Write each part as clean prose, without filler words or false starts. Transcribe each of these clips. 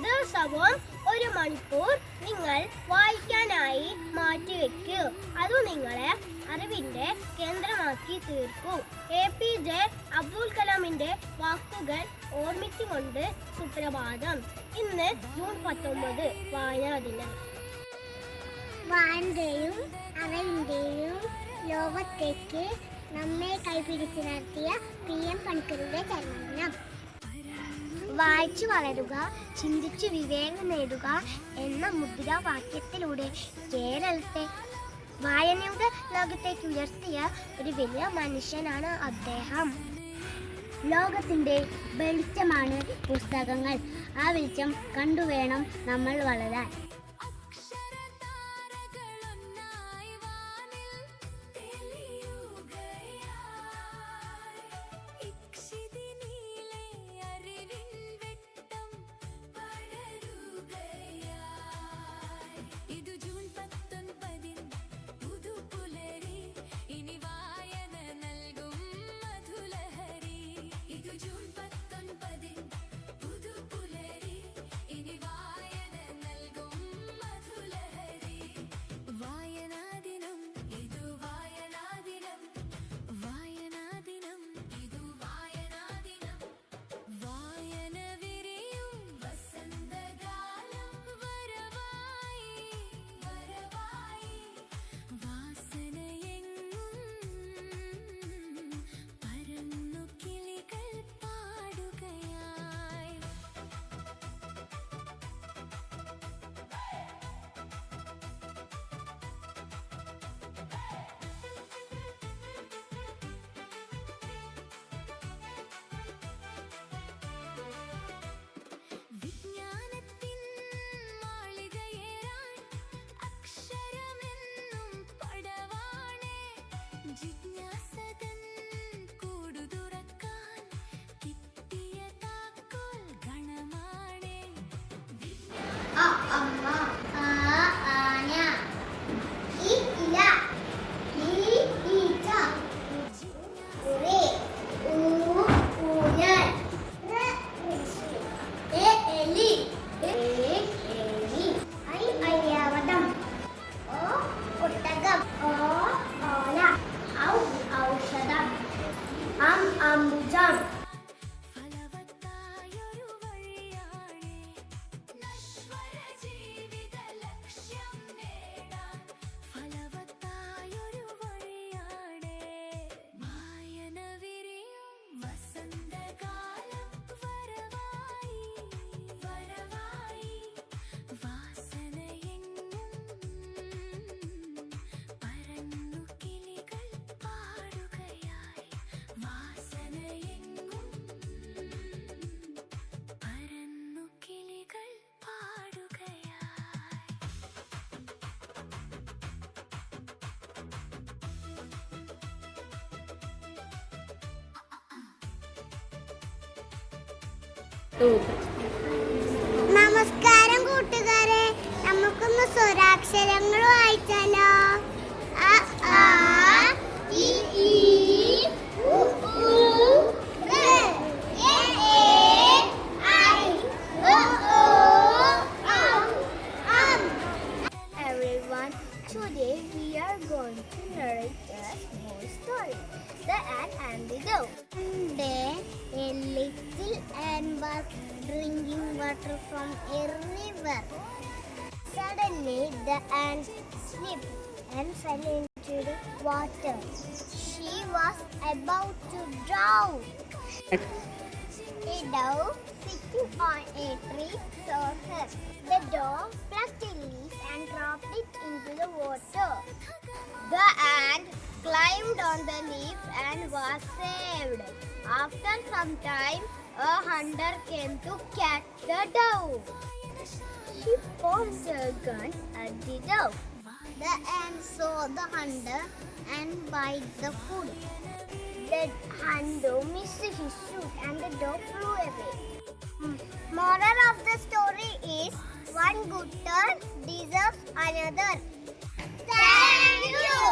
ദിവസവും 1 മണിക്കൂർ നിങ്ങൾ വായിക്കാനായി മാറ്റിവെക്കൂ. അത് നിങ്ങളെ അറിവിന്റെ കേന്ദ്രമാക്കി തീർക്കൂ. APJ അബ്ദുൽ കലാമിന്റെ വാക്കുകൾ ഓർമ്മിച്ചുകൊണ്ട് സുപ്രഭാതം. ഇന്ന് ജൂൺ 19 വായനാ ദിനം. വായനയുടെയും അറിവിന്റെയും ലോകത്തേക്ക് നമ്മെ കൈപിടിച്ച് നടത്തിയ PM പണിക്കരുടെ ജന്മദിനം. വായിച്ചു വളരുക, ചിന്തിച്ചു വിവേകം നേടുക എന്ന മുദ്രാവാക്യത്തിലൂടെ കേരളത്തെ വായനയുടെ ലോകത്തേക്ക് ഉയർത്തിയ ഒരു വലിയ മനുഷ്യനാണ് അദ്ദേഹം. ലോകത്തിൻ്റെ വെളിച്ചമാണ് പുസ്തകങ്ങൾ. ആ വെളിച്ചം കണ്ടുവേണം നമ്മൾ വളരാൻ. അംബുജം. നമസ്കാരം കൂട്ടുകാരെ, നമുക്കൊന്ന് സ്വരാക്ഷരങ്ങൾ വായിച്ചാലോ? അ ആ ഇ ഈ ഉ ഊ ഋ എ ഏ ഐ ഒ ഓ ഔ അം. Everyone, today we are going to narrate a small story, The Ant and the Dove. A little ant was drinking water from a river. Suddenly, the ant slipped and fell into the water. She was about to drown. A dove sitting on a tree saw her. The dove plucked a leaf and dropped it into the water. The ant climbed on the leaf and was saved. After some time, a hunter came to catch the dove. He pointed a gun at the dove. The ant saw the hunter and bit the foot. The hunter missed his shoot and the dove flew away. Moral of the story is, one good turn deserves another. Thank you.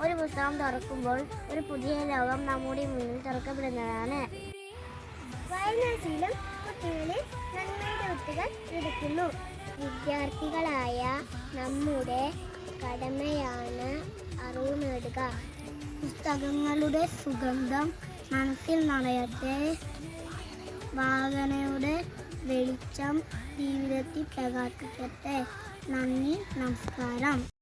ഒരു പുസ്തകം തുറക്കുമ്പോൾ ഒരു പുതിയ ലോകം നമ്മുടെ മുന്നിൽ തുറക്കപ്പെടുന്നതാണ്. വായനാശീലം കുട്ടികളിൽ നന്മയുടെ വിത്തുകൾ വിതയ്ക്കുന്നു. വിദ്യാർത്ഥികളായ നമ്മുടെ കടമയാണ് അറിവ് നേടുക. പുസ്തകങ്ങളുടെ സുഗന്ധം മനസ്സിൽ നിറയട്ടെ. വായനയുടെ വെളിച്ചം ജീവിതത്തിൽ പ്രകാശിക്കട്ടെ. നന്ദി, നമസ്കാരം.